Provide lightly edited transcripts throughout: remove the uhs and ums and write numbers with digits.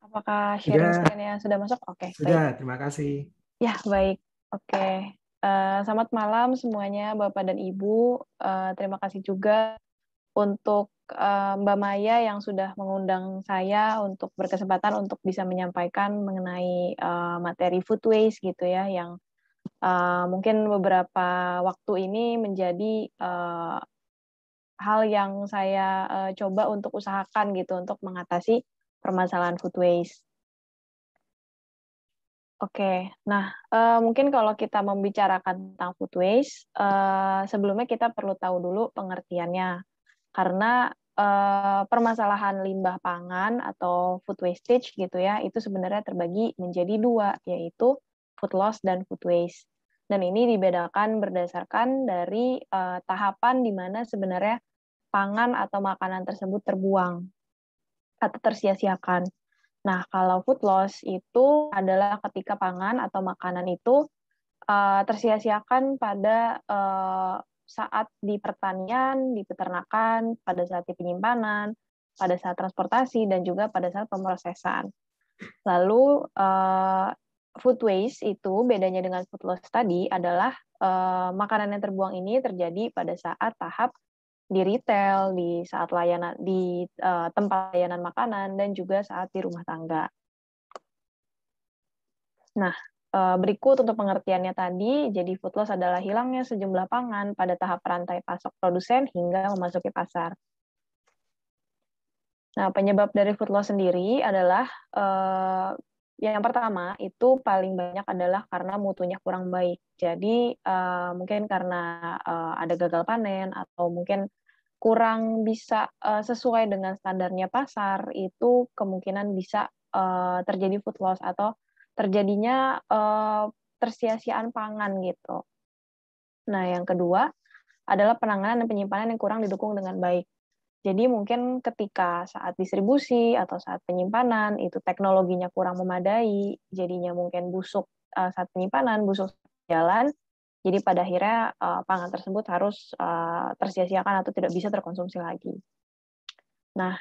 Apakah sharing Sudah, screen-nya sudah masuk? Oke, baik. sudah. Terima kasih. Ya, baik. Oke. Selamat malam semuanya, Bapak dan Ibu. Terima kasih juga untuk Mbak Maya yang sudah mengundang saya untuk berkesempatan untuk bisa menyampaikan mengenai materi food waste gitu ya, yang mungkin beberapa waktu ini menjadi hal yang saya coba untuk usahakan gitu untuk mengatasi permasalahan food waste. Oke, nah mungkin kalau kita membicarakan tentang food waste, sebelumnya kita perlu tahu dulu pengertiannya. Karena permasalahan limbah pangan atau food wastage gitu ya, itu sebenarnya terbagi menjadi dua, yaitu food loss dan food waste. Dan ini dibedakan berdasarkan dari tahapan di mana sebenarnya pangan atau makanan tersebut terbuang atau tersia-siakan. Nah, kalau food loss itu adalah ketika pangan atau makanan itu tersia-siakan pada saat di pertanian, di peternakan, pada saat di penyimpanan, pada saat transportasi, dan juga pada saat pemrosesan. Lalu food waste itu bedanya dengan food loss tadi adalah makanan yang terbuang ini terjadi pada saat tahap di retail, di saat layanan di tempat layanan makanan, dan juga saat di rumah tangga. Nah, berikut untuk pengertiannya tadi, jadi food loss adalah hilangnya sejumlah pangan pada tahap rantai pasok produsen hingga memasuki pasar. Nah, penyebab dari food loss sendiri adalah yang pertama itu paling banyak adalah karena mutunya kurang baik. Jadi mungkin karena ada gagal panen atau mungkin kurang bisa sesuai dengan standarnya pasar, itu kemungkinan bisa terjadi food loss atau terjadinya tersia-siaan pangan gitu. Nah, yang kedua adalah penanganan dan penyimpanan yang kurang didukung dengan baik. Jadi mungkin ketika saat distribusi atau saat penyimpanan itu teknologinya kurang memadai, jadinya mungkin busuk saat penyimpanan, busuk saat jalan. Jadi pada akhirnya pangan tersebut harus tersia-siakan atau tidak bisa terkonsumsi lagi. Nah,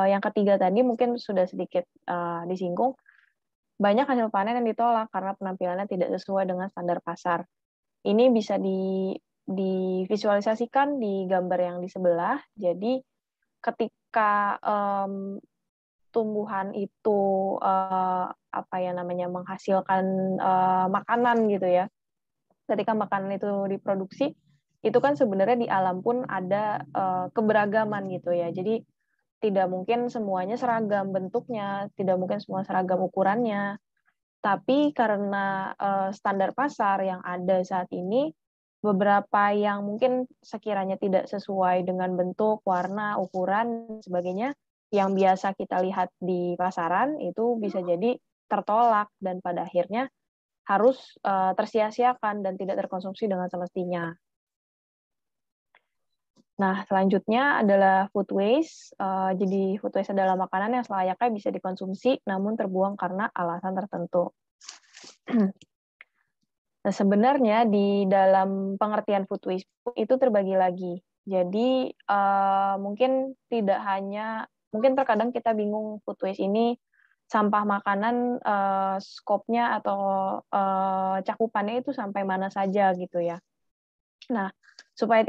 yang ketiga tadi mungkin sudah sedikit disinggung, banyak hasil panen yang ditolak karena penampilannya tidak sesuai dengan standar pasar. Ini bisa divisualisasikan di gambar yang di sebelah. Jadi ketika tumbuhan itu apa ya namanya menghasilkan makanan gitu ya. Ketika makanan itu diproduksi, itu kan sebenarnya di alam pun ada keberagaman gitu ya. Jadi tidak mungkin semuanya seragam bentuknya, tidak mungkin semua seragam ukurannya. Tapi karena standar pasar yang ada saat ini, beberapa yang mungkin sekiranya tidak sesuai dengan bentuk, warna, ukuran, sebagainya, yang biasa kita lihat di pasaran, itu bisa jadi tertolak dan pada akhirnya harus tersia-siakan dan tidak terkonsumsi dengan semestinya. Nah, selanjutnya adalah food waste. Jadi food waste adalah makanan yang selayaknya bisa dikonsumsi namun terbuang karena alasan tertentu. Nah, sebenarnya di dalam pengertian food waste itu terbagi lagi. Jadi mungkin tidak hanya, mungkin terkadang kita bingung food waste ini sampah makanan skopnya atau cakupannya itu sampai mana saja gitu ya. Nah, supaya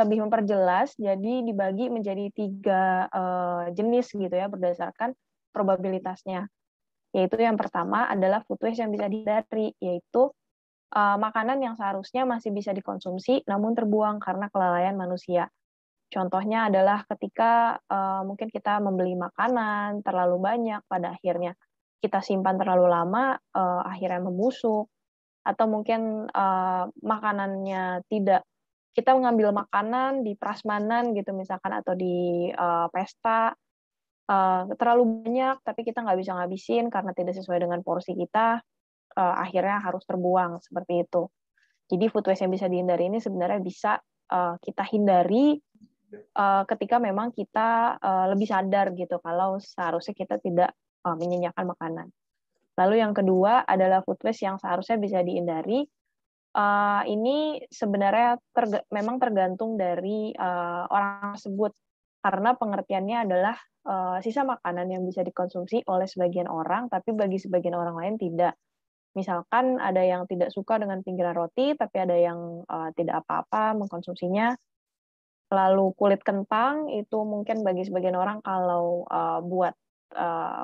lebih memperjelas, jadi dibagi menjadi 3 jenis gitu ya berdasarkan probabilitasnya. Yaitu yang pertama adalah food waste yang bisa dihindari, yaitu makanan yang seharusnya masih bisa dikonsumsi namun terbuang karena kelalaian manusia. Contohnya adalah ketika mungkin kita membeli makanan terlalu banyak, pada akhirnya kita simpan terlalu lama, akhirnya membusuk, atau mungkin makanannya tidak, kita mengambil makanan di prasmanan gitu misalkan atau di pesta terlalu banyak tapi kita nggak bisa ngabisin karena tidak sesuai dengan porsi kita, akhirnya harus terbuang seperti itu. Jadi food waste yang bisa dihindari ini sebenarnya bisa kita hindari ketika memang kita lebih sadar gitu kalau seharusnya kita tidak menyanyiakan makanan. Lalu yang kedua adalah food waste yang seharusnya bisa dihindari. Ini sebenarnya memang tergantung dari orang tersebut. karena pengertiannya adalah sisa makanan yang bisa dikonsumsi oleh sebagian orang, tapi bagi sebagian orang lain tidak. Misalkan ada yang tidak suka dengan pinggiran roti, tapi ada yang tidak apa-apa mengkonsumsinya. Lalu kulit kentang itu mungkin bagi sebagian orang kalau buat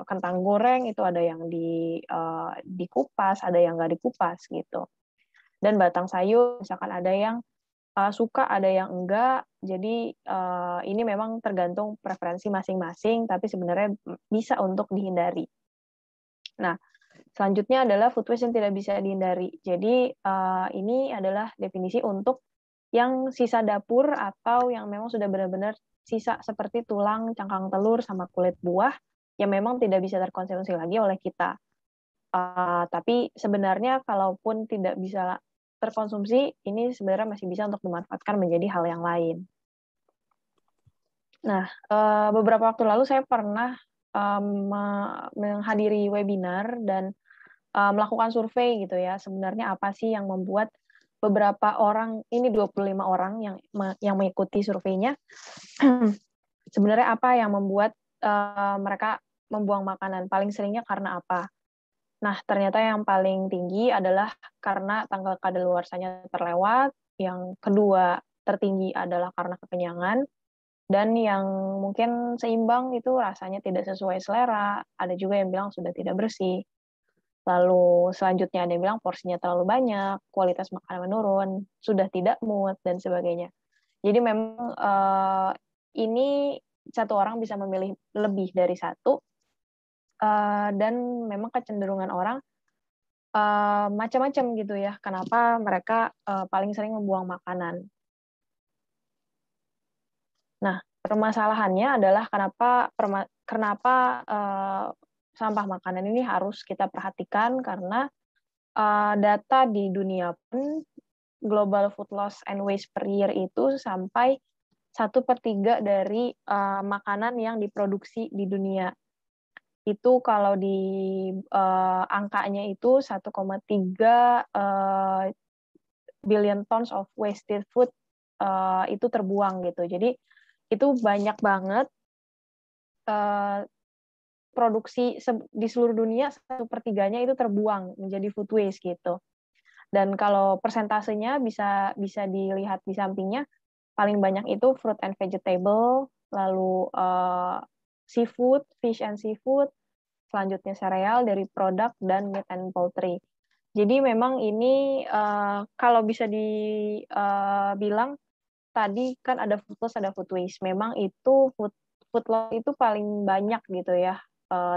kentang goreng itu ada yang dikupas, ada yang nggak dikupas gitu. Dan batang sayur misalkan ada yang suka, ada yang enggak. Jadi ini memang tergantung preferensi masing-masing, tapi sebenarnya bisa untuk dihindari. Nah, selanjutnya adalah food waste yang tidak bisa dihindari. Jadi ini adalah definisi untuk yang sisa dapur atau yang memang sudah benar-benar sisa seperti tulang, cangkang telur, sama kulit buah yang memang tidak bisa terkonsumsi lagi oleh kita. Tapi sebenarnya kalaupun tidak bisa terkonsumsi, ini sebenarnya masih bisa untuk dimanfaatkan menjadi hal yang lain. Nah, beberapa waktu lalu saya pernah menghadiri webinar dan melakukan survei gitu ya. Sebenarnya apa sih yang membuat beberapa orang, ini 25 orang yang mengikuti surveinya, sebenarnya apa yang membuat mereka membuang makanan? Paling seringnya karena apa? Nah, ternyata yang paling tinggi adalah karena tanggal kadaluarsanya terlewat, yang kedua tertinggi adalah karena kekenyangan, dan yang mungkin seimbang itu rasanya tidak sesuai selera, ada juga yang bilang sudah tidak bersih. Lalu selanjutnya ada yang bilang porsinya terlalu banyak, kualitas makanan menurun, sudah tidak mood, dan sebagainya. Jadi memang ini satu orang bisa memilih lebih dari satu, dan memang kecenderungan orang macam-macam gitu ya, kenapa mereka paling sering membuang makanan. Nah, permasalahannya adalah kenapa sampah makanan ini harus kita perhatikan, karena data di dunia pun global food loss and waste per year itu sampai 1/3 dari makanan yang diproduksi di dunia. Itu kalau di angkanya itu 1,3 billion tons of wasted food itu terbuang gitu. Jadi itu banyak banget produksi di seluruh dunia 1/3-nya itu terbuang menjadi food waste gitu. Dan kalau persentasenya bisa dilihat di sampingnya, paling banyak itu fruit and vegetable, lalu seafood, fish and seafood, selanjutnya sereal dari produk, dan meat and poultry. Jadi memang ini kalau bisa dibilang tadi kan ada food loss, ada food waste. Memang itu food loss itu paling banyak gitu ya,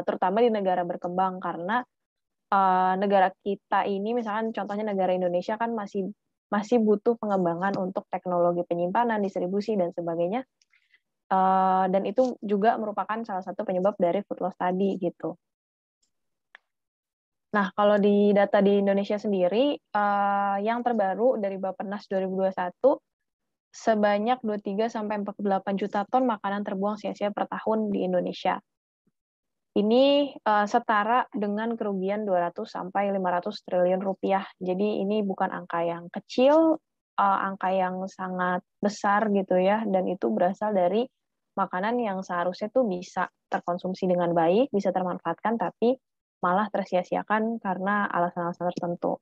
terutama di negara berkembang karena negara kita ini, misalkan contohnya negara Indonesia kan masih butuh pengembangan untuk teknologi penyimpanan, distribusi, dan sebagainya. Dan itu juga merupakan salah satu penyebab dari food loss tadi gitu. Nah, kalau di data di Indonesia sendiri, yang terbaru dari Bappenas 2021, sebanyak 23-48 juta ton makanan terbuang sia-sia per tahun di Indonesia. Ini setara dengan kerugian 200-500 triliun rupiah. Jadi ini bukan angka yang kecil, angka yang sangat besar gitu ya, dan itu berasal dari makanan yang seharusnya tuh bisa terkonsumsi dengan baik, bisa termanfaatkan, tapi malah tersia-siakan karena alasan-alasan tertentu.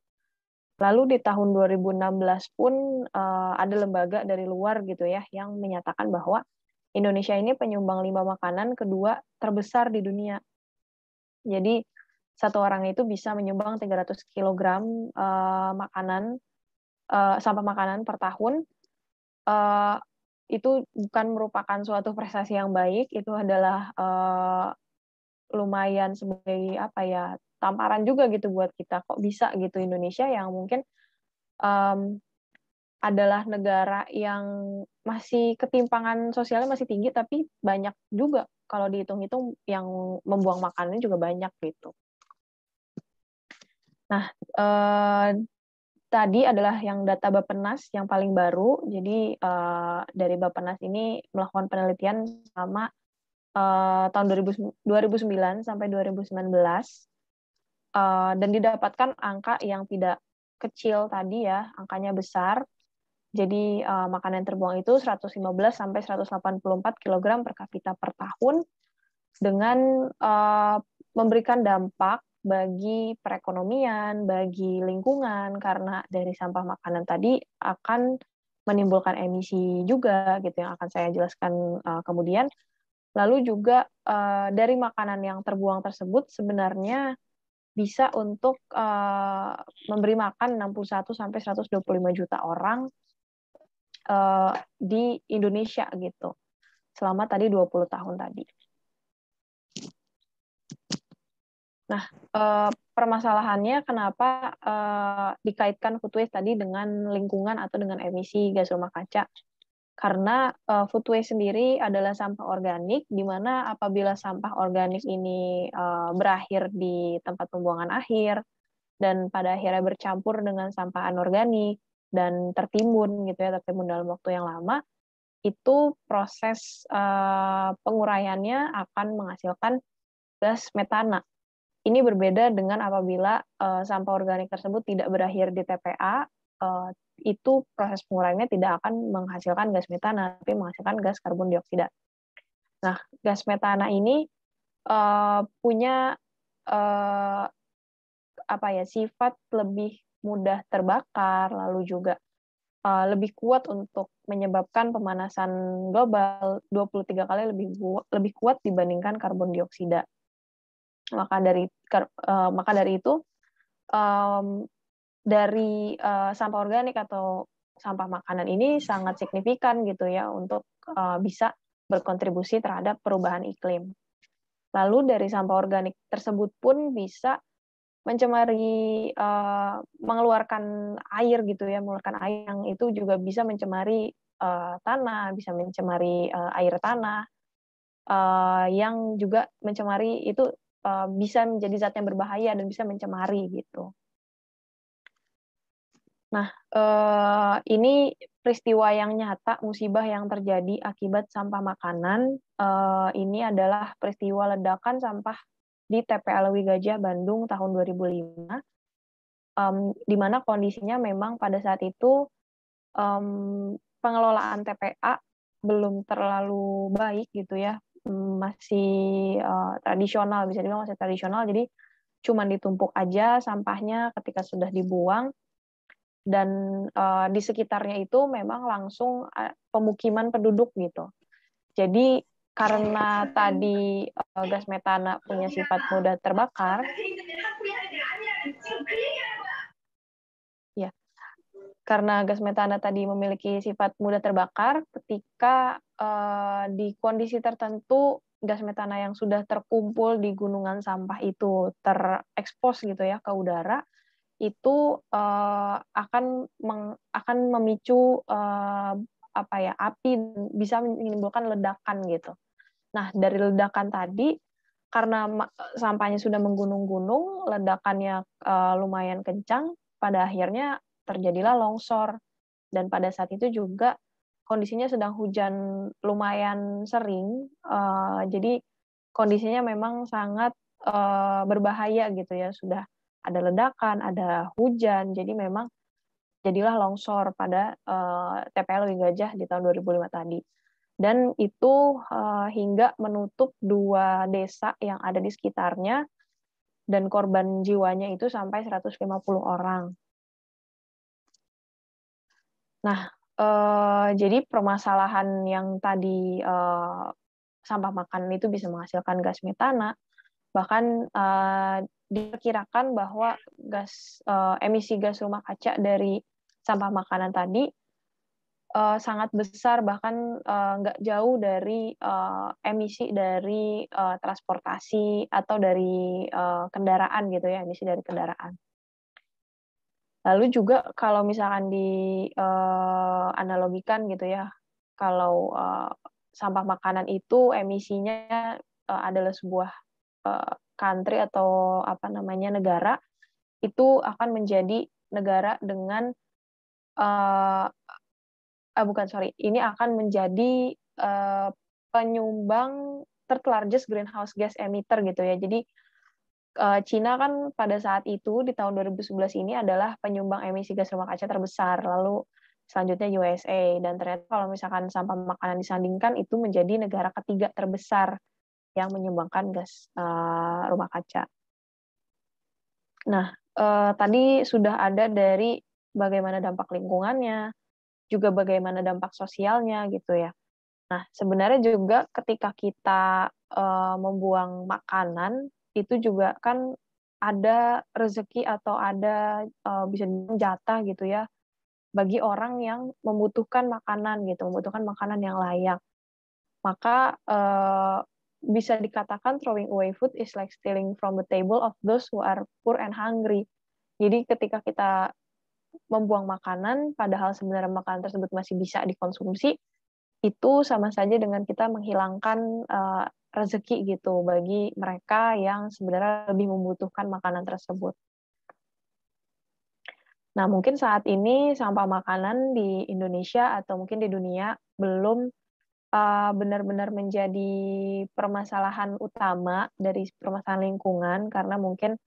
Lalu di tahun 2016 pun ada lembaga dari luar gitu ya yang menyatakan bahwa Indonesia ini penyumbang limbah makanan kedua terbesar di dunia. Jadi satu orang itu bisa menyumbang 300 kg sampah makanan per tahun. Itu bukan merupakan suatu prestasi yang baik, itu adalah lumayan sebagai apa ya, tamparan juga gitu buat kita, kok bisa gitu Indonesia yang mungkin adalah negara yang masih ketimpangan sosialnya masih tinggi, tapi banyak juga kalau dihitung-hitung yang membuang makanannya juga banyak gitu. Nah, tadi adalah yang data Bappenas yang paling baru. Jadi dari Bappenas ini melakukan penelitian selama tahun 2009 sampai 2019, dan didapatkan angka yang tidak kecil tadi ya, angkanya besar. Jadi makanan yang terbuang itu 115 sampai 184 kg per kapita per tahun, dengan memberikan dampak bagi perekonomian, bagi lingkungan, karena dari sampah makanan tadi akan menimbulkan emisi juga gitu yang akan saya jelaskan kemudian. Lalu juga dari makanan yang terbuang tersebut sebenarnya bisa untuk memberi makan 61 sampai 125 juta orang di Indonesia gitu. Selama tadi 20 tahun tadi. Nah, permasalahannya kenapa dikaitkan food waste tadi dengan lingkungan atau dengan emisi gas rumah kaca? Karena food waste sendiri adalah sampah organik, di mana apabila sampah organik ini berakhir di tempat pembuangan akhir, dan pada akhirnya bercampur dengan sampah anorganik, dan tertimbun gitu ya, tertimbun dalam waktu yang lama, itu proses penguraiannya akan menghasilkan gas metana. Ini berbeda dengan apabila sampah organik tersebut tidak berakhir di TPA, itu proses penguraiannya tidak akan menghasilkan gas metana, tapi menghasilkan gas karbon dioksida. Nah, gas metana ini punya sifat lebih mudah terbakar, lalu juga lebih kuat untuk menyebabkan pemanasan global 23 kali lebih kuat dibandingkan karbon dioksida. Maka dari itu dari sampah organik atau sampah makanan ini sangat signifikan gitu ya untuk bisa berkontribusi terhadap perubahan iklim. Lalu dari sampah organik tersebut pun bisa mencemari, mengeluarkan air gitu ya, mengeluarkan air yang itu juga bisa mencemari tanah, bisa mencemari air tanah, yang juga mencemari itu bisa menjadi zat yang berbahaya dan bisa mencemari gitu. Nah, ini peristiwa yang nyata, musibah yang terjadi akibat sampah makanan. Ini adalah peristiwa ledakan sampah di TPA Lewi Gajah, Bandung tahun 2005, di mana kondisinya memang pada saat itu pengelolaan TPA belum terlalu baik gitu ya, masih tradisional, bisa dibilang masih tradisional, jadi cuma ditumpuk aja sampahnya ketika sudah dibuang. Dan di sekitarnya itu memang langsung pemukiman penduduk gitu. Jadi karena tadi gas metana punya sifat mudah terbakar, ya, karena gas metana tadi memiliki sifat mudah terbakar, ketika di kondisi tertentu gas metana yang sudah terkumpul di gunungan sampah itu terekspos gitu ya ke udara, itu akan memicu api, bisa menimbulkan ledakan gitu. Nah, dari ledakan tadi karena sampahnya sudah menggunung-gunung, ledakannya lumayan kencang, pada akhirnya terjadilah longsor. Dan pada saat itu juga kondisinya sedang hujan lumayan sering, jadi kondisinya memang sangat berbahaya gitu ya, sudah ada ledakan, ada hujan, jadi memang jadilah longsor pada TPA Lewi Gajah di tahun 2005 tadi. Dan itu hingga menutup 2 desa yang ada di sekitarnya, dan korban jiwanya itu sampai 150 orang. Nah, jadi permasalahan yang tadi sampah makanan itu bisa menghasilkan gas metana, bahkan diperkirakan bahwa emisi gas rumah kaca dari sampah makanan tadi sangat besar, bahkan nggak jauh dari emisi dari transportasi atau dari kendaraan gitu ya, emisi dari kendaraan. Lalu juga kalau misalkan analogikan gitu ya, kalau sampah makanan itu emisinya adalah sebuah country atau negara, itu akan menjadi negara dengan ini akan menjadi penyumbang third largest greenhouse gas emitter gitu ya. Jadi Cina kan pada saat itu di tahun 2011 ini adalah penyumbang emisi gas rumah kaca terbesar. Lalu selanjutnya USA, dan ternyata kalau misalkan sampah makanan disandingkan itu menjadi negara ketiga terbesar yang menyumbangkan gas rumah kaca. Nah, tadi sudah ada dari bagaimana dampak lingkungannya, juga bagaimana dampak sosialnya gitu ya. Nah, sebenarnya juga ketika kita membuang makanan itu juga kan ada rezeki atau ada bisa dibilang jatah gitu ya bagi orang yang membutuhkan makanan gitu, membutuhkan makanan yang layak. Maka bisa dikatakan throwing away food is like stealing from the table of those who are poor and hungry. Jadi ketika kita membuang makanan, padahal sebenarnya makanan tersebut masih bisa dikonsumsi, itu sama saja dengan kita menghilangkan rezeki gitu bagi mereka yang sebenarnya lebih membutuhkan makanan tersebut. Nah, mungkin saat ini sampah makanan di Indonesia atau mungkin di dunia belum benar-benar menjadi permasalahan utama dari permasalahan lingkungan karena mungkin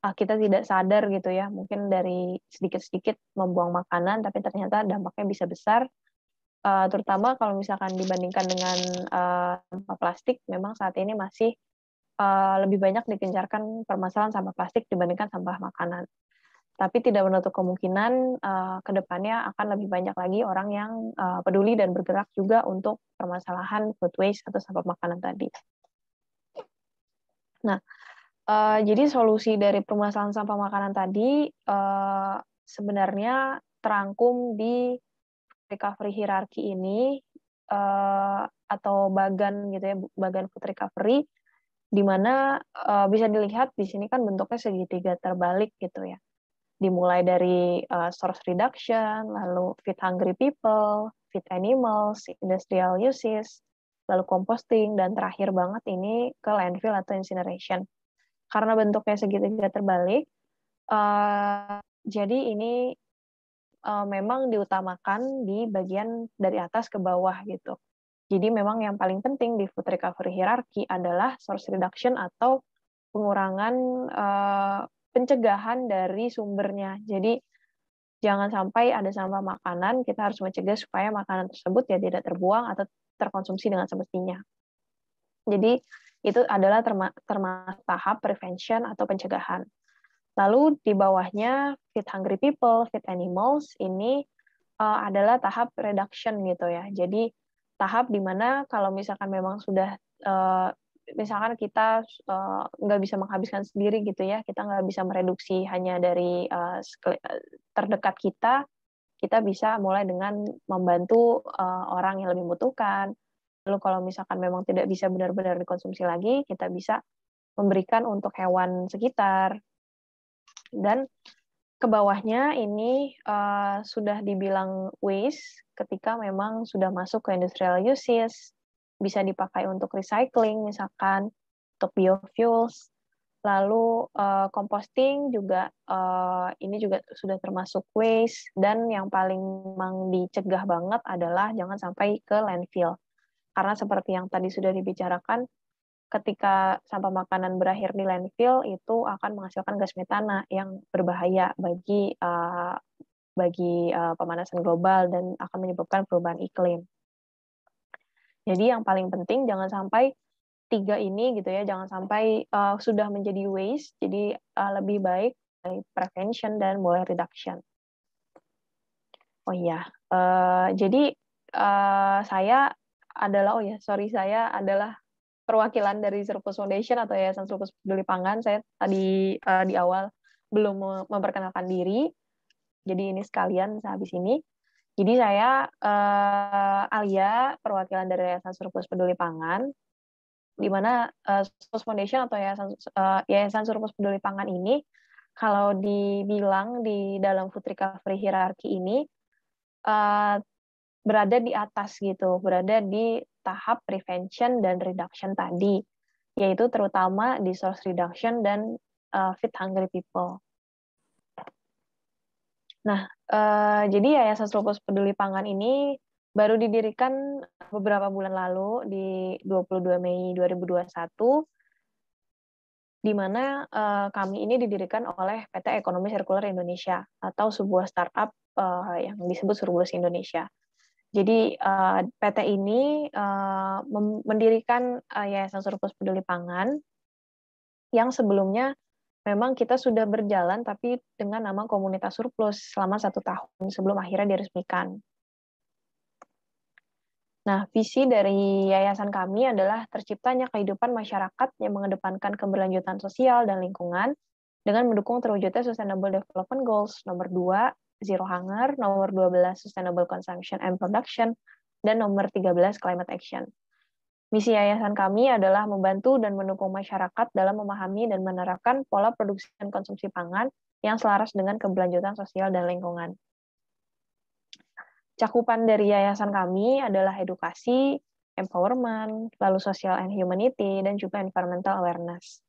kita tidak sadar gitu ya, mungkin dari sedikit-sedikit membuang makanan tapi ternyata dampaknya bisa besar, terutama kalau misalkan dibandingkan dengan sampah plastik, memang saat ini masih lebih banyak digencarkan permasalahan sampah plastik dibandingkan sampah makanan. Tapi tidak menutup kemungkinan ke depannya akan lebih banyak lagi orang yang peduli dan bergerak juga untuk permasalahan food waste atau sampah makanan tadi. Nah, jadi solusi dari permasalahan sampah makanan tadi sebenarnya terangkum di recovery hierarchy ini atau bagan gitu ya, bagan food recovery, di mana bisa dilihat di sini kan bentuknya segitiga terbalik gitu ya. Dimulai dari source reduction, lalu feed hungry people, feed animals, industrial uses, lalu composting, dan terakhir banget ini ke landfill atau incineration. Karena bentuknya segitiga terbalik, jadi ini memang diutamakan di bagian dari atas ke bawah gitu. Jadi memang yang paling penting di food recovery hierarchy adalah source reduction atau pengurangan pencegahan dari sumbernya. Jadi jangan sampai ada sampah makanan, kita harus mencegah supaya makanan tersebut ya tidak terbuang atau terkonsumsi dengan semestinya. Jadi itu adalah termasuk tahap prevention atau pencegahan. Lalu di bawahnya feed hungry people, feed animals ini adalah tahap reduction gitu ya. Jadi tahap di mana kalau misalkan memang sudah misalkan kita nggak bisa menghabiskan sendiri gitu ya, kita nggak bisa mereduksi hanya dari terdekat kita bisa mulai dengan membantu orang yang lebih membutuhkan. Lalu kalau misalkan memang tidak bisa benar-benar dikonsumsi lagi, kita bisa memberikan untuk hewan sekitar. Dan ke bawahnya ini sudah dibilang waste ketika memang sudah masuk ke industrial uses, bisa dipakai untuk recycling misalkan, untuk biofuels, lalu composting juga ini juga sudah termasuk waste, dan yang paling memang dicegah banget adalah jangan sampai ke landfill. Karena seperti yang tadi sudah dibicarakan, ketika sampah makanan berakhir di landfill itu akan menghasilkan gas metana yang berbahaya bagi pemanasan global dan akan menyebabkan perubahan iklim. Jadi yang paling penting jangan sampai tiga ini gitu ya, jangan sampai sudah menjadi waste, jadi lebih baik prevention dan mulai reduction. Oh iya, jadi saya adalah perwakilan dari Surplus Foundation atau Yayasan Surplus Peduli Pangan. Saya tadi di awal belum memperkenalkan diri, jadi ini sekalian sehabis ini. Jadi saya Alia, perwakilan dari Yayasan Surplus Peduli Pangan, di mana Surplus Foundation atau Yayasan Surplus Peduli Pangan ini, kalau dibilang di dalam food recovery hierarchy ini, berada di atas gitu, berada di tahap prevention dan reduction tadi, yaitu terutama di source reduction dan feed hungry people. Nah, jadi Yayasan Surplus Peduli Pangan ini baru didirikan beberapa bulan lalu di 22 Mei 2021 di mana kami ini didirikan oleh PT Ekonomi Sirkular Indonesia atau sebuah startup yang disebut Surplus Indonesia. Jadi PT ini mendirikan Yayasan Surplus Peduli Pangan yang sebelumnya memang kita sudah berjalan tapi dengan nama Komunitas Surplus selama 1 tahun sebelum akhirnya diresmikan. Nah, visi dari yayasan kami adalah terciptanya kehidupan masyarakat yang mengedepankan keberlanjutan sosial dan lingkungan dengan mendukung terwujudnya Sustainable Development Goals nomor 2, Zero Hunger, nomor 12, Sustainable Consumption and Production, dan nomor 13, Climate Action. Misi yayasan kami adalah membantu dan mendukung masyarakat dalam memahami dan menerapkan pola produksi dan konsumsi pangan yang selaras dengan keberlanjutan sosial dan lingkungan. Cakupan dari yayasan kami adalah edukasi, empowerment, lalu social and humanity, dan juga environmental awareness.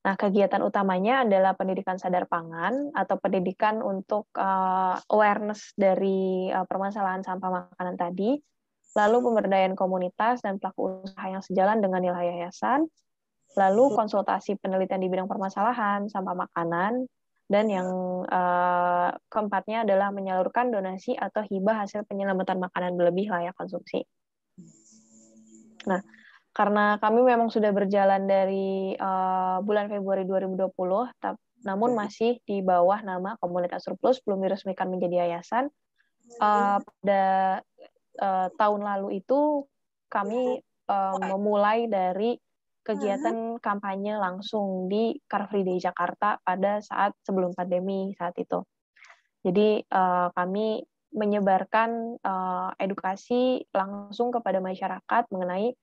Nah, kegiatan utamanya adalah pendidikan sadar pangan atau pendidikan untuk awareness dari permasalahan sampah makanan tadi, lalu pemberdayaan komunitas dan pelaku usaha yang sejalan dengan nilai yayasan, lalu konsultasi penelitian di bidang permasalahan sampah makanan, dan yang keempatnya adalah menyalurkan donasi atau hibah hasil penyelamatan makanan berlebih layak konsumsi. Nah, karena kami memang sudah berjalan dari bulan Februari 2020, namun masih di bawah nama Komunitas Surplus, belum diresmikan menjadi yayasan. Pada tahun lalu itu kami memulai dari kegiatan kampanye langsung di Car Free Day Jakarta pada saat sebelum pandemi saat itu. Jadi kami menyebarkan edukasi langsung kepada masyarakat mengenai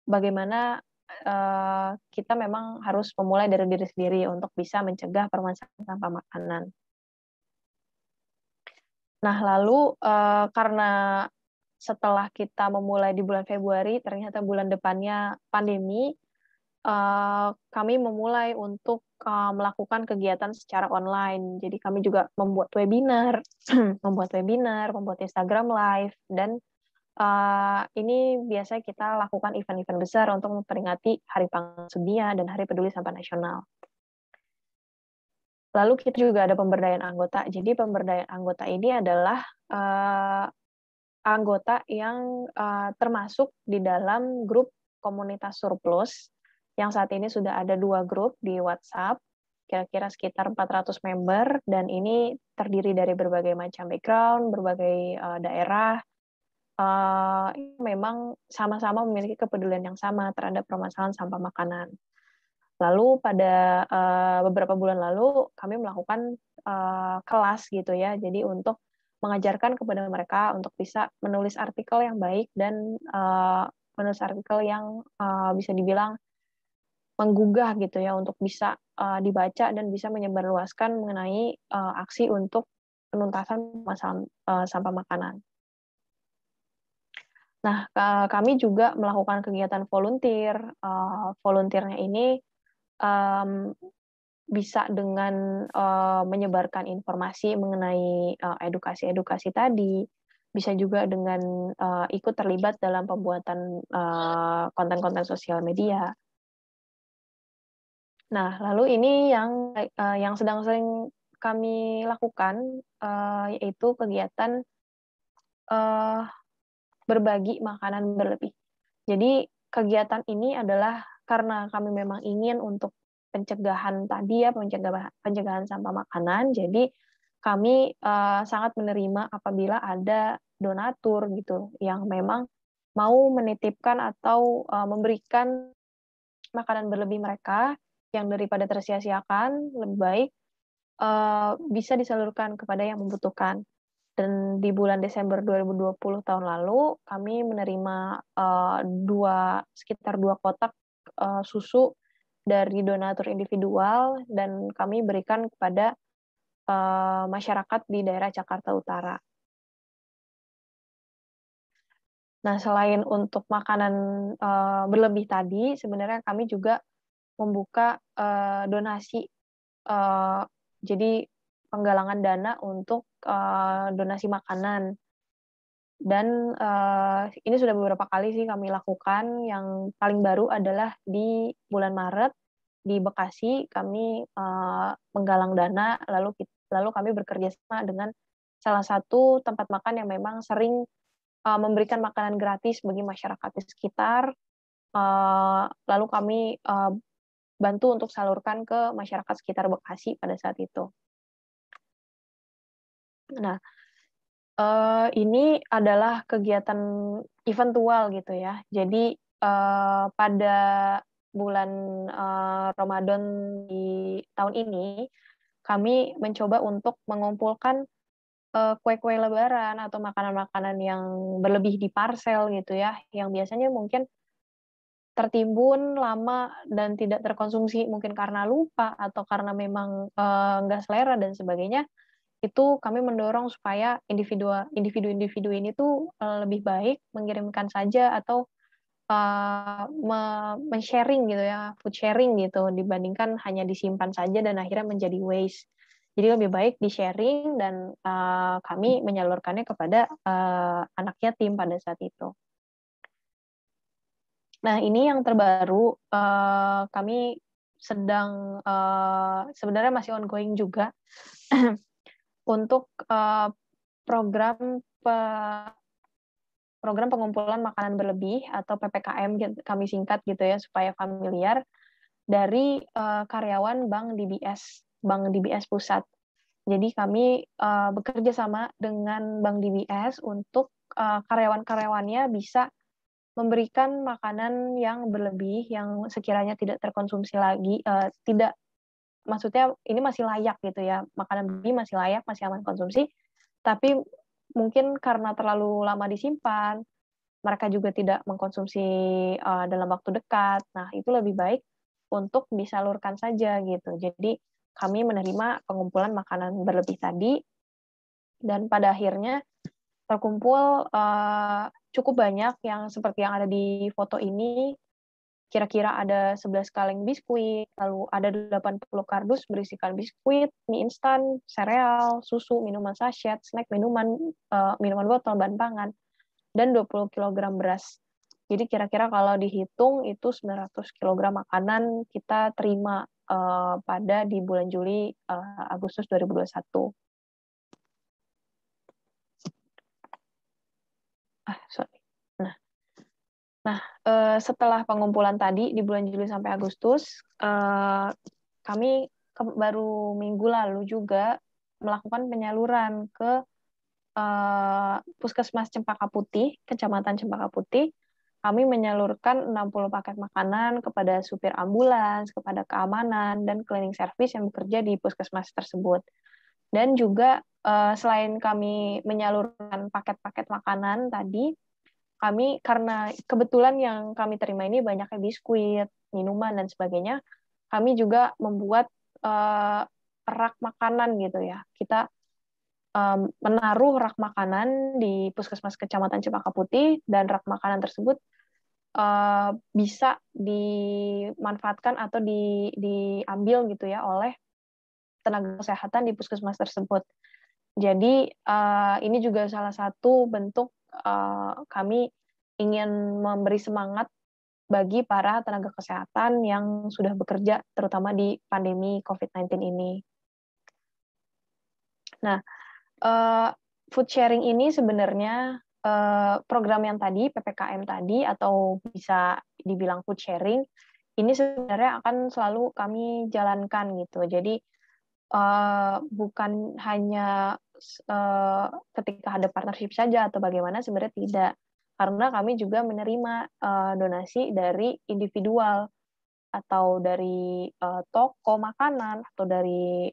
bagaimana kita memang harus memulai dari diri sendiri untuk bisa mencegah permasalahan sampah makanan. Nah, lalu karena setelah kita memulai di bulan Februari, ternyata bulan depannya pandemi, kami memulai untuk melakukan kegiatan secara online. Jadi kami juga membuat webinar, membuat Instagram Live, dan ini biasanya kita lakukan event-event besar untuk memperingati Hari Pangan Sedunia dan Hari Peduli Sampah Nasional. Lalu kita juga ada pemberdayaan anggota. Jadi pemberdayaan anggota ini adalah anggota yang termasuk di dalam grup Komunitas Surplus, yang saat ini sudah ada 2 grup di WhatsApp, kira-kira sekitar 400 member, dan ini terdiri dari berbagai macam background, berbagai daerah, memang sama-sama memiliki kepedulian yang sama terhadap permasalahan sampah makanan. Lalu pada beberapa bulan lalu kami melakukan kelas gitu ya, jadi untuk mengajarkan kepada mereka untuk bisa menulis artikel yang baik dan menulis artikel yang bisa dibilang menggugah gitu ya, untuk bisa dibaca dan bisa menyebarluaskan mengenai aksi untuk penuntasan masalah sampah makanan. Nah, kami juga melakukan kegiatan volunteer. Volunteernya ini bisa dengan menyebarkan informasi mengenai edukasi-edukasi tadi, bisa juga dengan ikut terlibat dalam pembuatan konten-konten sosial media. Nah, lalu ini yang sedang sering kami lakukan, yaitu kegiatan berbagi makanan berlebih. Jadi kegiatan ini adalah karena kami memang ingin untuk pencegahan tadi ya, pencegahan sampah makanan. Jadi kami sangat menerima apabila ada donatur gitu yang memang mau menitipkan atau memberikan makanan berlebih mereka yang daripada tersia-siakan, lebih baik bisa disalurkan kepada yang membutuhkan. Dan di bulan Desember 2020 tahun lalu, kami menerima sekitar 2 kotak susu dari donatur individual, dan kami berikan kepada masyarakat di daerah Jakarta Utara. Nah, selain untuk makanan berlebih tadi, sebenarnya kami juga membuka donasi, jadi penggalangan dana untuk donasi makanan. Dan ini sudah beberapa kali sih kami lakukan. Yang paling baru adalah di bulan Maret di Bekasi kami menggalang dana, lalu kami bekerja sama dengan salah satu tempat makan yang memang sering memberikan makanan gratis bagi masyarakat di sekitar. Lalu kami bantu untuk salurkan ke masyarakat sekitar Bekasi pada saat itu. Nah, ini adalah kegiatan eventual gitu ya. Jadi pada bulan Ramadan di tahun ini, kami mencoba untuk mengumpulkan kue-kue Lebaran atau makanan-makanan yang berlebih di parsel gitu ya, yang biasanya mungkin tertimbun lama dan tidak terkonsumsi mungkin karena lupa atau karena memang nggak selera dan sebagainya. Itu kami mendorong supaya individu-individu ini tuh lebih baik mengirimkan saja atau men-sharing gitu ya, food sharing gitu, dibandingkan hanya disimpan saja dan akhirnya menjadi waste. Jadi lebih baik di-sharing dan kami menyalurkannya kepada anak yatim pada saat itu. Nah, ini yang terbaru, kami sedang sebenarnya masih ongoing juga untuk program program pengumpulan makanan berlebih atau PPKM kami singkat gitu ya supaya familiar dari karyawan Bank DBS Pusat. Jadi kami bekerja sama dengan Bank DBS untuk karyawan-karyawannya bisa memberikan makanan yang berlebih yang sekiranya tidak terkonsumsi lagi, tidak maksudnya ini masih layak gitu ya, makanan berlebih masih layak, masih aman konsumsi, tapi mungkin karena terlalu lama disimpan, mereka juga tidak mengkonsumsi dalam waktu dekat. Nah, itu lebih baik untuk disalurkan saja gitu. Jadi kami menerima pengumpulan makanan berlebih tadi dan pada akhirnya terkumpul cukup banyak yang seperti yang ada di foto ini. Kira-kira ada 11 kaleng biskuit, lalu ada 80 kardus berisikan biskuit, mie instan, sereal, susu, minuman sachet, snack, minuman botol, bahan pangan, dan 20 kilogram beras. Jadi kira-kira kalau dihitung itu 900 kilogram makanan kita terima pada di bulan Juli Agustus 2021. Sorry. Nah, setelah pengumpulan tadi di bulan Juli sampai Agustus, kami baru minggu lalu juga melakukan penyaluran ke Puskesmas Cempaka Putih, Kecamatan Cempaka Putih. Kami menyalurkan 60 paket makanan kepada supir ambulans, kepada keamanan, dan cleaning service yang bekerja di puskesmas tersebut. Dan juga selain kami menyalurkan paket-paket makanan tadi, kami karena kebetulan yang kami terima ini banyaknya biskuit, minuman, dan sebagainya, kami juga membuat rak makanan gitu ya. Kita menaruh rak makanan di Puskesmas Kecamatan Cempaka Putih, dan rak makanan tersebut bisa dimanfaatkan atau diambil gitu ya oleh tenaga kesehatan di puskesmas tersebut. Jadi ini juga salah satu bentuk kami ingin memberi semangat bagi para tenaga kesehatan yang sudah bekerja terutama di pandemi COVID-19 ini. Nah, food sharing ini sebenarnya program yang tadi, PPKM tadi, atau bisa dibilang food sharing, ini sebenarnya akan selalu kami jalankan gitu. Jadi bukan hanya ketika ada partnership saja atau bagaimana, sebenarnya tidak. Karena kami juga menerima donasi dari individual atau dari toko makanan atau dari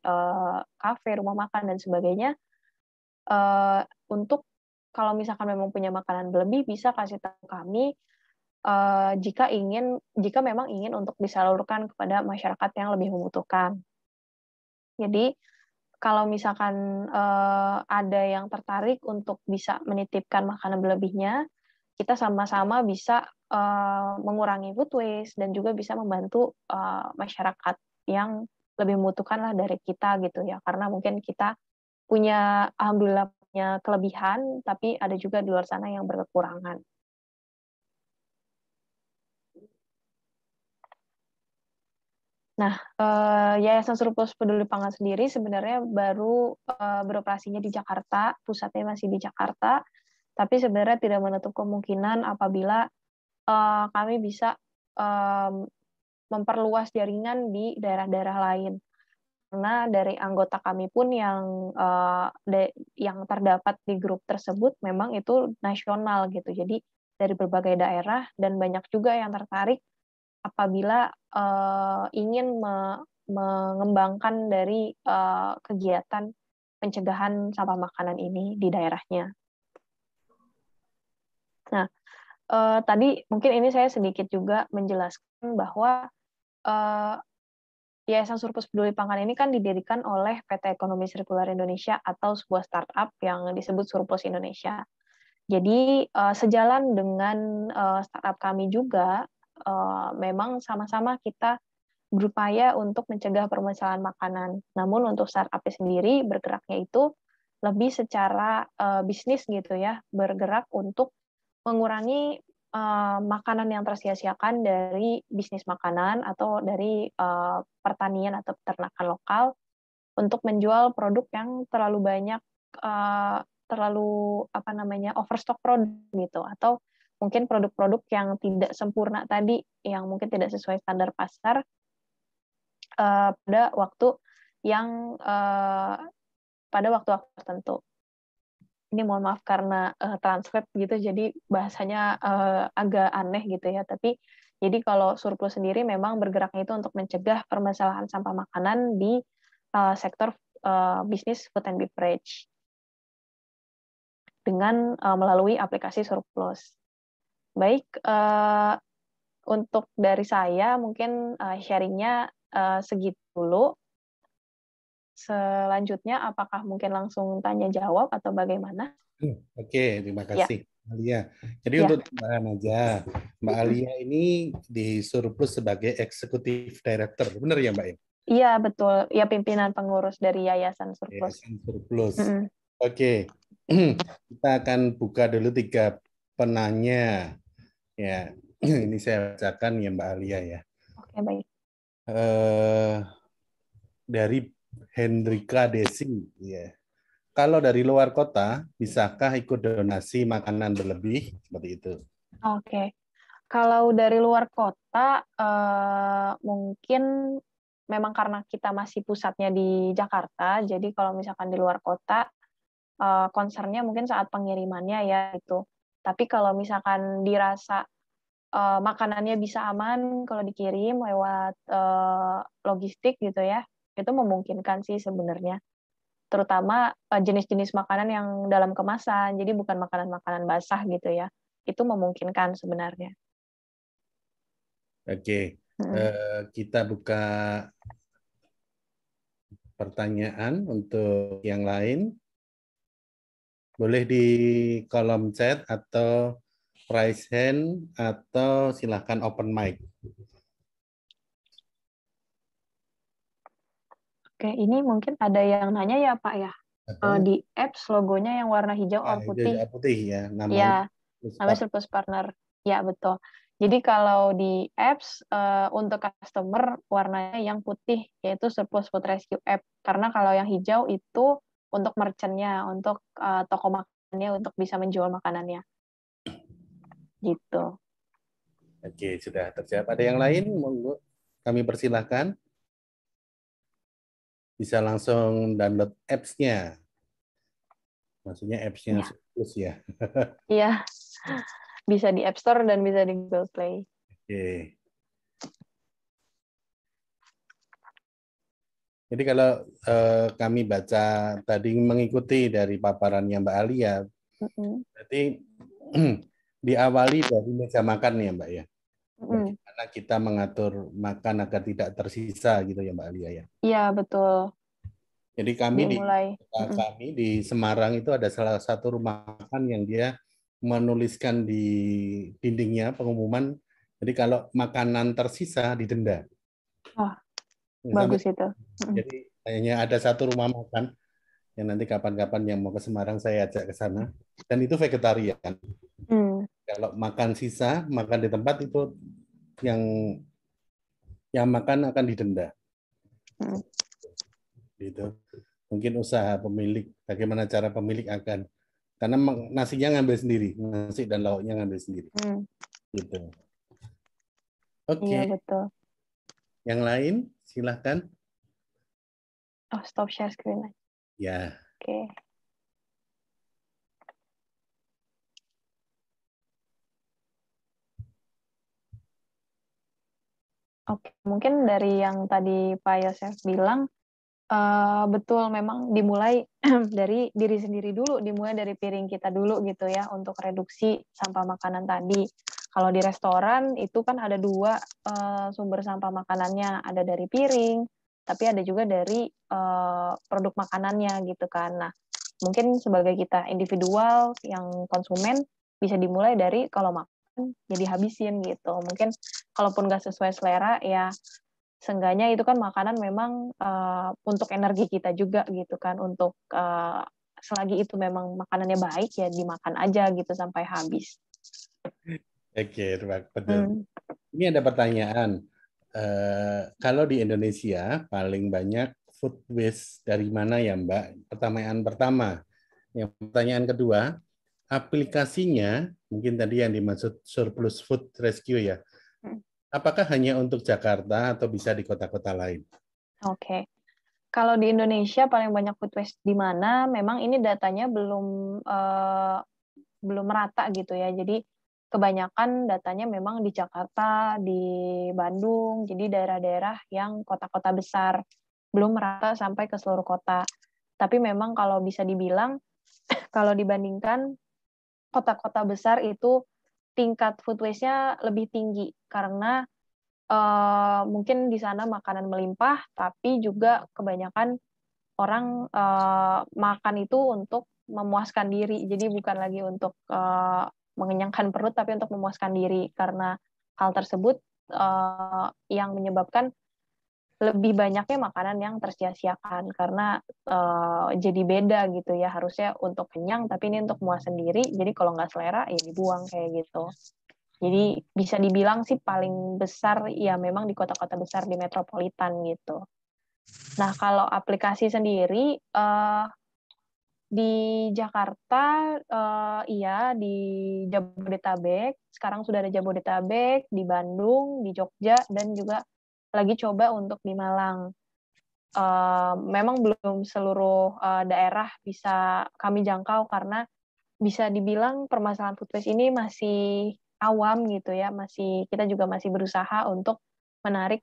kafe, rumah makan dan sebagainya, untuk kalau misalkan memang punya makanan berlebih bisa kasih tahu kami jika memang ingin untuk disalurkan kepada masyarakat yang lebih membutuhkan. Jadi kalau misalkan ada yang tertarik untuk bisa menitipkan makanan berlebihnya, kita sama-sama bisa mengurangi food waste dan juga bisa membantu masyarakat yang lebih membutuhkan lah dari kita gitu ya. Karena mungkin kita punya alhamdulillah punya kelebihan, tapi ada juga di luar sana yang berkekurangan. Nah, Yayasan Surplus Peduli Pangan sendiri sebenarnya baru beroperasinya di Jakarta, pusatnya masih di Jakarta, tapi sebenarnya tidak menutup kemungkinan apabila kami bisa memperluas jaringan di daerah-daerah lain. Karena dari anggota kami pun yang terdapat di grup tersebut memang itu nasional gitu. Jadi dari berbagai daerah dan banyak juga yang tertarik apabila ingin mengembangkan dari kegiatan pencegahan sampah makanan ini di daerahnya. Nah, tadi mungkin ini saya sedikit juga menjelaskan bahwa Yayasan Surplus Peduli Pangan ini kan didirikan oleh PT Ekonomi Sirkular Indonesia atau sebuah startup yang disebut Surplus Indonesia. Jadi sejalan dengan startup kami juga, memang sama-sama kita berupaya untuk mencegah permasalahan makanan. Namun untuk startup sendiri bergeraknya itu lebih secara bisnis gitu ya, bergerak untuk mengurangi makanan yang tersia-siakan dari bisnis makanan atau dari pertanian atau peternakan lokal untuk menjual produk yang terlalu banyak, terlalu overstock produk gitu, atau mungkin produk-produk yang tidak sempurna tadi, yang mungkin tidak sesuai standar pasar pada waktu yang pada waktu-waktu tertentu. Ini mohon maaf karena translate gitu, jadi bahasanya agak aneh gitu ya. Tapi jadi kalau Surplus sendiri memang bergeraknya itu untuk mencegah permasalahan sampah makanan di sektor bisnis food and beverage dengan melalui aplikasi Surplus. Baik, untuk dari saya mungkin sharingnya segitu dulu. Selanjutnya, apakah mungkin langsung tanya jawab atau bagaimana? Oke, terima Ya, kasih, Alia. Jadi ya. untuk tambahan aja, Mbak Alia ini di Surplus sebagai Executive Director, benar ya Mbak? Iya, betul. Ya, pimpinan pengurus dari Yayasan Surplus. Yayasan Surplus. Mm-mm. Oke, kita akan buka dulu 3 penanya. Ya, ini saya bacakan ya Mbak Alia ya. Oke, baik. Eh, dari Hendrika Desi, ya. Kalau dari luar kota, bisakah ikut donasi makanan berlebih seperti itu? Oke. Kalau dari luar kota, mungkin memang karena kita masih pusatnya di Jakarta, jadi kalau misalkan di luar kota, concern-nya mungkin saat pengirimannya ya itu. Tapi kalau misalkan dirasa makanannya bisa aman kalau dikirim lewat logistik gitu ya, itu memungkinkan sih sebenarnya. Terutama jenis-jenis makanan yang dalam kemasan, jadi bukan makanan-makanan basah gitu ya. Itu memungkinkan sebenarnya. Oke, kita buka pertanyaan untuk yang lain. Boleh di kolom chat atau raise hand atau silahkan open mic. Oke, ini mungkin ada yang nanya ya Pak ya, di apps logonya yang warna hijau or putih. Putih ya, namanya Ya, namanya Surplus Partner. Ya, betul. Jadi kalau di apps untuk customer warnanya yang putih yaitu Surplus Food Rescue App. Karena kalau yang hijau itu untuk merchant-nya, untuk toko makanannya untuk bisa menjual makanannya. Gitu. Oke, sudah terjawab. Ada yang lain? Monggo kami persilahkan. Bisa langsung download apps-nya. Maksudnya apps-nya Ya. Surplus ya. Iya. Bisa di App Store dan bisa di Google Play. Oke. Jadi kalau kami baca tadi mengikuti dari paparannya Mbak Alia, berarti diawali dari meja makan ya Mbak ya. Bagaimana kita mengatur makan agar tidak tersisa gitu ya Mbak Alia ya. Iya, betul. Jadi Dimulai. kami di Semarang itu ada salah satu rumah makan yang dia menuliskan di dindingnya pengumuman, jadi kalau makanan tersisa didenda. Wah, Sampai bagus itu. jadi hanya ada satu rumah makan yang nanti kapan-kapan yang mau ke Semarang saya ajak ke sana. Dan itu vegetarian. Kalau makan sisa, makan di tempat itu yang makan akan didenda. Gitu. Mungkin usaha pemilik, bagaimana cara pemilik akan, karena nasinya ngambil sendiri, nasi dan lauknya ngambil sendiri. Gitu. Oke. Iya, betul. Yang lain, silahkan. Oh, stop share screen. Ya. Oke. Oke, mungkin dari yang tadi Pak Yosef bilang, betul memang dimulai dari diri sendiri dulu, dimulai dari piring kita dulu gitu ya, untuk reduksi sampah makanan tadi. Kalau di restoran itu kan ada 2 sumber sampah makanannya, ada dari piring, tapi ada juga dari produk makanannya gitu kan. Nah, mungkin sebagai kita individual yang konsumen, bisa dimulai dari kalau makan ya dihabisin gitu. Mungkin kalaupun nggak sesuai selera ya seenggaknya itu kan makanan memang untuk energi kita juga gitu kan, untuk selagi itu memang makanannya baik ya dimakan aja gitu sampai habis. Oke, betul. Ini ada pertanyaan. Kalau di Indonesia paling banyak food waste dari mana ya, Mbak? Pertanyaan pertama. Yang pertanyaan kedua, aplikasinya mungkin tadi yang dimaksud surplus food rescue ya. Apakah hanya untuk Jakarta atau bisa di kota-kota lain? Oke. Kalau di Indonesia paling banyak food waste di mana? Memang ini datanya belum merata gitu ya. Jadi kebanyakan datanya memang di Jakarta, di Bandung, jadi daerah-daerah yang kota-kota besar. Belum merata sampai ke seluruh kota. Tapi memang kalau bisa dibilang, kalau dibandingkan kota-kota besar itu tingkat food waste-nya lebih tinggi karena mungkin di sana makanan melimpah, tapi juga kebanyakan orang makan itu untuk memuaskan diri. Jadi bukan lagi untuk mengenyangkan perut, tapi untuk memuaskan diri. Karena hal tersebut yang menyebabkan lebih banyaknya makanan yang tersia-siakan. Karena jadi beda gitu ya. Harusnya untuk kenyang, tapi ini untuk memuaskan diri. Jadi kalau nggak selera, ya dibuang kayak gitu. Jadi bisa dibilang sih paling besar ya memang di kota-kota besar di metropolitan gitu. Nah, kalau aplikasi sendiri di Jakarta iya di Jabodetabek, sekarang sudah ada Jabodetabek, di Bandung, di Jogja dan juga lagi coba untuk di Malang. Memang belum seluruh daerah bisa kami jangkau karena bisa dibilang permasalahan food waste ini masih awam gitu ya, kita juga masih berusaha untuk menarik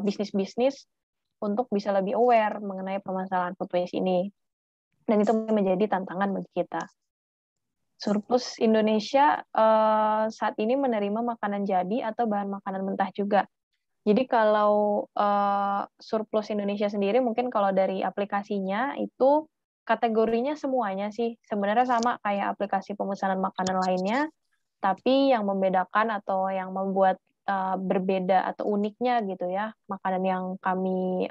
bisnis-bisnis untuk bisa lebih aware mengenai permasalahan food waste ini. Dan itu menjadi tantangan bagi kita. Surplus Indonesia saat ini menerima makanan jadi atau bahan makanan mentah juga. Jadi kalau surplus Indonesia sendiri mungkin kalau dari aplikasinya itu kategorinya semuanya sih sebenarnya sama kayak aplikasi pemesanan makanan lainnya, tapi yang membedakan atau yang membuat berbeda atau uniknya gitu ya makanan yang kami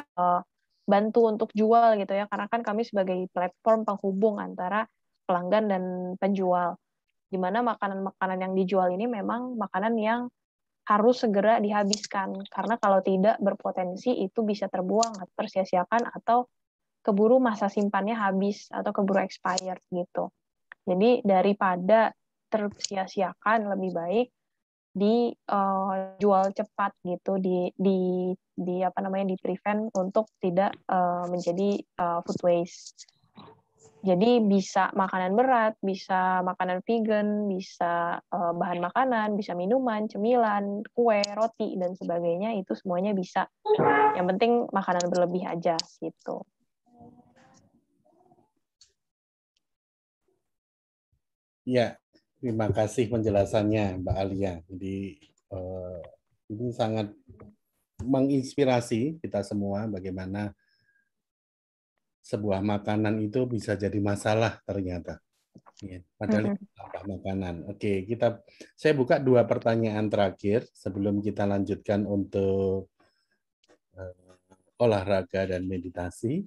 bantu untuk jual gitu ya, karena kan kami sebagai platform penghubung antara pelanggan dan penjual, di mana makanan-makanan yang dijual ini memang makanan yang harus segera dihabiskan, karena kalau tidak berpotensi itu bisa terbuang atau tersia-siakan atau keburu masa simpannya habis atau keburu expired gitu. Jadi daripada tersia-siakan lebih baik dijual cepat gitu, di apa namanya di prevent untuk tidak menjadi food waste. Jadi bisa makanan berat, bisa makanan vegan, bisa bahan makanan, bisa minuman, cemilan, kue, roti dan sebagainya itu semuanya bisa. Yang penting makanan berlebih aja gitu. Ya, terima kasih penjelasannya Mbak Alia. Jadi ini sangat menginspirasi kita semua bagaimana sebuah makanan itu bisa jadi masalah ternyata. Ya, padahal itu sampah makanan. Oke, saya buka 2 pertanyaan terakhir sebelum kita lanjutkan untuk olahraga dan meditasi.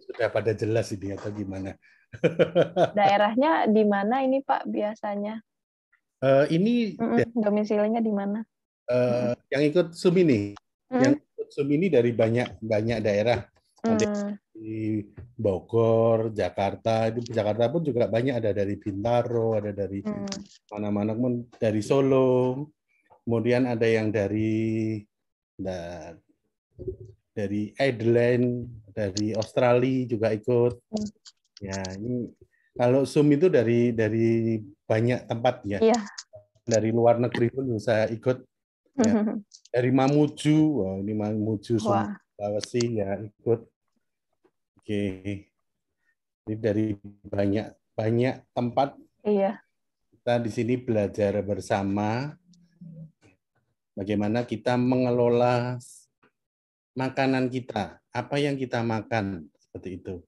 Sudah pada jelas ini atau gimana? Daerahnya di mana ini Pak biasanya? Ini Domisilinya di mana? yang ikut SUM ini, yang ikut SUM ini dari banyak daerah. Ada di Bogor, Jakarta. Di Jakarta pun juga banyak, ada dari Bintaro, ada dari mana-mana pun, dari Solo. Kemudian ada yang dari Adelaide, dari Australia juga ikut. Ya, ini kalau Zoom itu dari banyak tempat ya. Iya. Dari luar negeri pun bisa ikut. Ya. Dari Mamuju, wah, ini Mamuju Sulawesi ya ikut. Oke. Ini dari banyak tempat. Iya. Kita di sini belajar bersama bagaimana kita mengelola makanan kita, apa yang kita makan, seperti itu.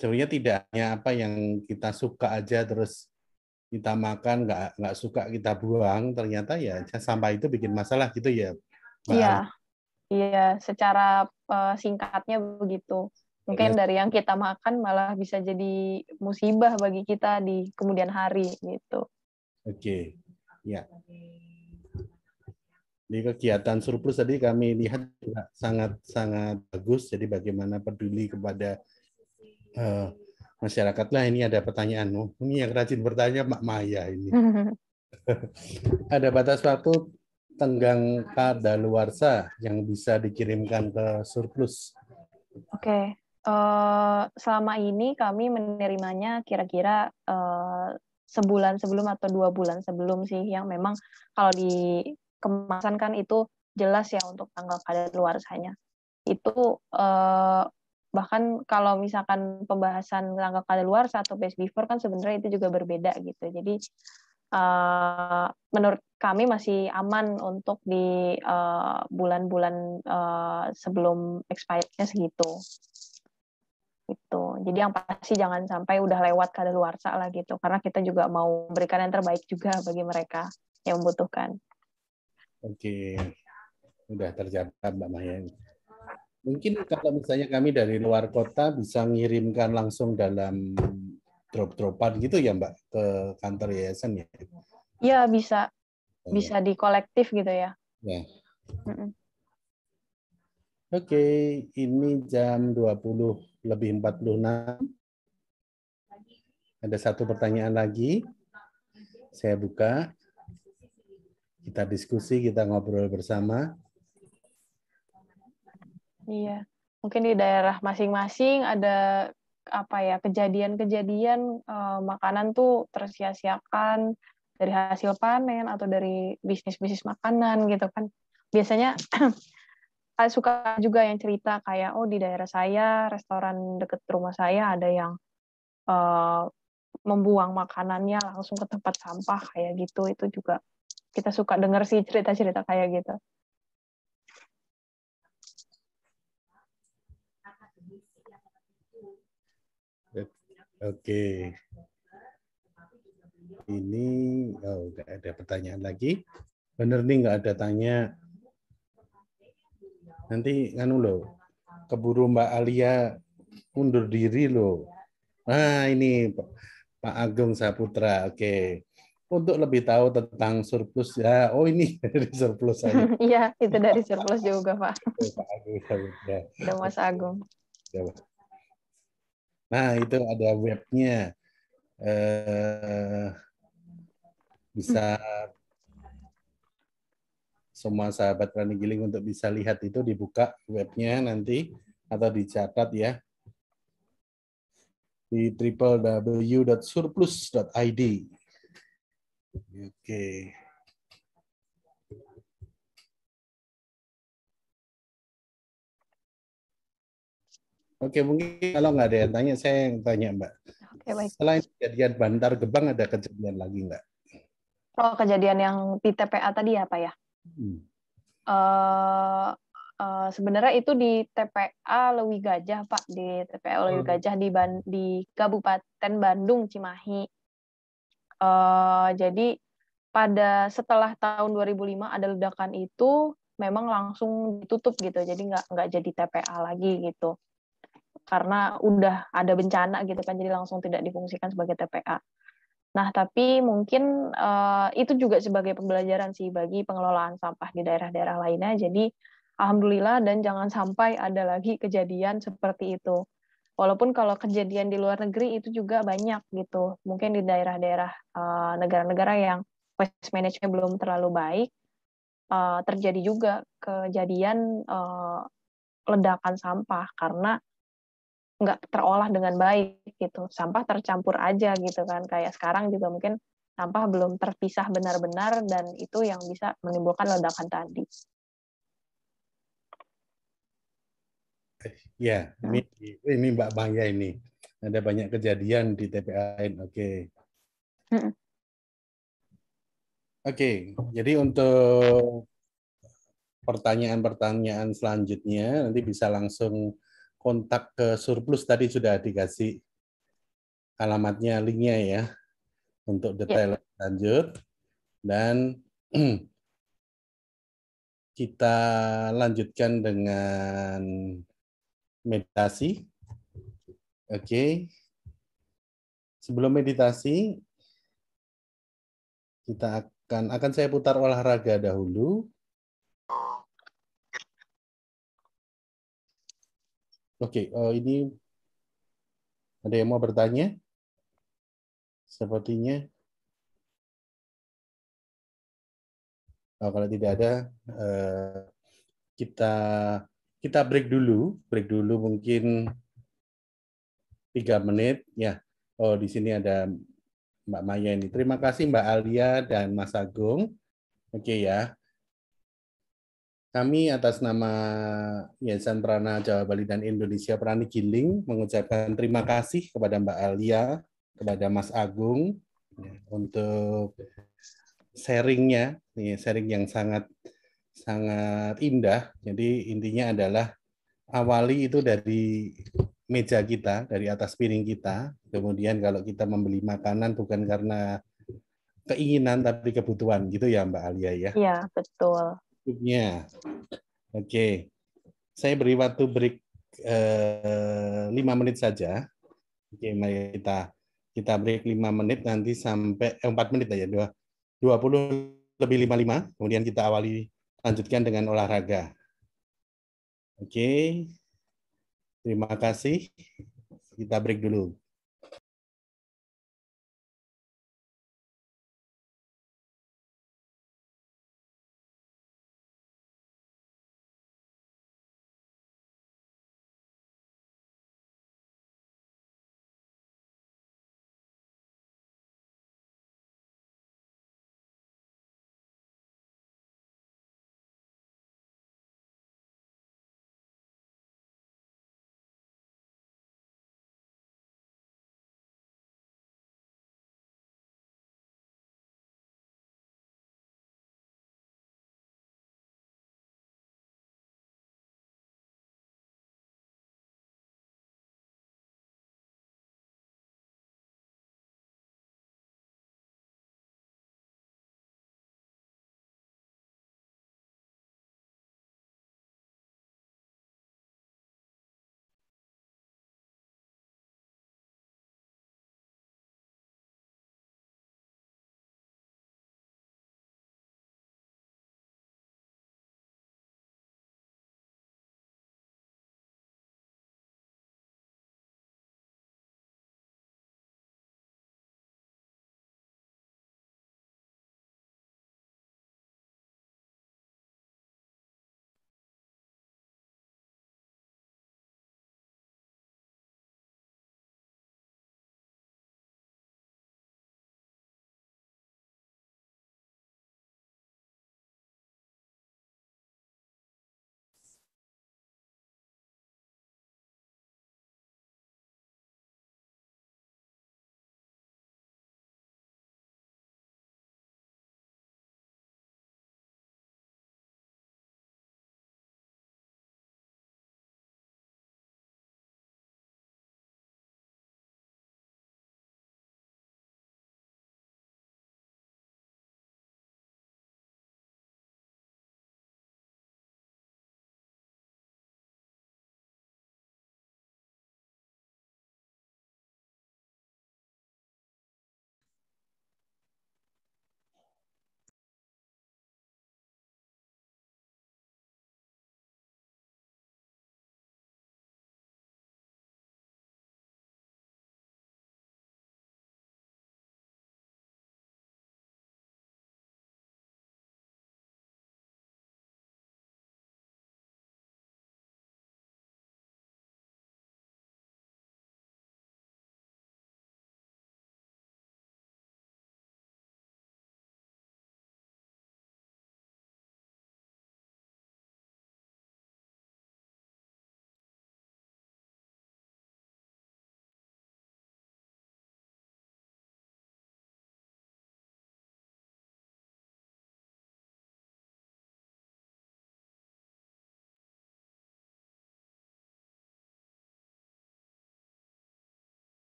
Sebenarnya tidak hanya apa yang kita suka aja terus kita makan, nggak suka kita buang, ternyata ya sampah itu bikin masalah gitu ya, Mbak Iya, Ali. Iya, secara singkatnya begitu. Mungkin dari yang kita makan malah bisa jadi musibah bagi kita di kemudian hari gitu. Oke, ya. Di kegiatan surplus tadi kami lihat juga sangat bagus. Jadi bagaimana peduli kepada masyarakat. Lah ini ada pertanyaan. Oh, ini yang rajin bertanya Mak Maya ini. Ada batas waktu tenggang kadaluarsa yang bisa dikirimkan ke surplus. Oke. Selama ini kami menerimanya kira-kira sebulan sebelum atau 2 bulan sebelum sih, yang memang kalau di kemasan kan itu jelas ya untuk tanggal kadaluarsanya. Itu bahkan kalau misalkan pembahasan tanggal kadaluarsa atau best before kan sebenarnya itu juga berbeda gitu. Jadi menurut kami masih aman untuk di bulan-bulan sebelum expirednya segitu. Gitu. Jadi yang pasti jangan sampai udah lewat kadaluarsa lah gitu, karena kita juga mau memberikan yang terbaik juga bagi mereka yang membutuhkan. Oke, udah tercatat Mbak Maya. Mungkin kalau misalnya kami dari luar kota bisa ngirimkan langsung dalam drop-dropan gitu ya Mbak ke kantor yayasan ya? Iya bisa di kolektif gitu ya. Ya. Oke, ini jam 20:46. Ada satu pertanyaan lagi. Saya buka. Kita diskusi, kita ngobrol bersama. Iya. Mungkin di daerah masing-masing ada apa ya, kejadian-kejadian makanan tuh tersia-siakan dari hasil panen atau dari bisnis-bisnis makanan gitu kan. Biasanya suka juga yang cerita kayak, oh di daerah saya, restoran deket rumah saya ada yang membuang makanannya langsung ke tempat sampah kayak gitu. Itu juga kita suka dengar sih cerita-cerita kayak gitu. Oke. Ini nggak ada pertanyaan lagi. Bener nih nggak ada tanya. Nanti nganu loh, keburu Mbak Alia undur diri loh. Nah ini Pak Agung Saputra. Oke. Untuk lebih tahu tentang surplus ya, oh ini dari surplus saya. Iya, itu dari surplus juga, Pak. Pak Agung Saputra. Ada Mas Agung. Nah itu ada webnya. Bisa semua sahabat Rani Giling untuk bisa lihat itu, dibuka webnya nanti atau dicatat ya di www.surplus.id. Oke. Oke, mungkin kalau nggak ada yang tanya, saya yang tanya Mbak. Oke, baik. Selain kejadian Bantar Gebang, ada kejadian lagi nggak? Oh, kejadian yang di TPA tadi ya, Pak ya? Sebenarnya itu di TPA Lewi Gajah, Pak. Di TPA Lewi Gajah di Kabupaten Bandung, Cimahi. Jadi setelah tahun 2005 ada ledakan itu, memang langsung ditutup gitu. Jadi nggak jadi TPA lagi gitu. karena udah ada bencana gitu kan, jadi langsung tidak difungsikan sebagai TPA. Nah, tapi mungkin itu juga sebagai pembelajaran sih bagi pengelolaan sampah di daerah-daerah lainnya. Jadi alhamdulillah, dan jangan sampai ada lagi kejadian seperti itu. Walaupun kalau kejadian di luar negeri itu juga banyak gitu. Mungkin di daerah-daerah negara-negara yang waste management belum terlalu baik, terjadi juga kejadian ledakan sampah karena nggak terolah dengan baik gitu. Sampah tercampur aja gitu kan. Kayak sekarang juga mungkin sampah belum terpisah benar-benar, dan itu yang bisa menimbulkan ledakan tadi. Ya, ini Mbak Maya ini. Ada banyak kejadian di TPAN. Oke. Oke, jadi untuk pertanyaan-pertanyaan selanjutnya nanti bisa langsung kontak ke Surplus, tadi sudah dikasih alamatnya, linknya ya, untuk detail lanjut. Dan kita lanjutkan dengan meditasi. Oke. Sebelum meditasi, kita akan saya putar olahraga dahulu. Oke, ini ada yang mau bertanya? Sepertinya. Kalau tidak ada, kita break dulu mungkin 3 menit ya. Oh, di sini ada Mbak Maya ini. Terima kasih Mbak Alia dan Mas Agung. Oke ya. Kami atas nama Yayasan Prana Jawa Bali dan Indonesia Prani Giling mengucapkan terima kasih kepada Mbak Alia, kepada Mas Agung untuk sharingnya, sharing yang sangat indah. Jadi intinya adalah awali itu dari meja kita, dari atas piring kita. Kemudian kalau kita membeli makanan bukan karena keinginan tapi kebutuhan, gitu ya Mbak Alia ya. Iya, betul. Ya. Oke. Saya beri waktu break 5 menit saja. Oke, mari kita break 5 menit nanti sampai 4 menit aja, 20 lebih 55, kemudian kita awali lanjutkan dengan olahraga. Oke. Terima kasih. Kita break dulu.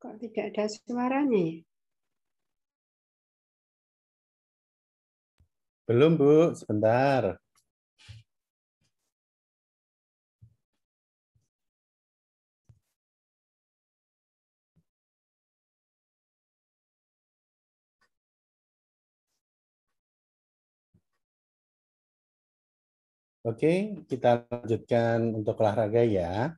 Kok tidak ada suaranya ya? Belum, Bu. Sebentar. Oke, kita lanjutkan untuk olahraga ya.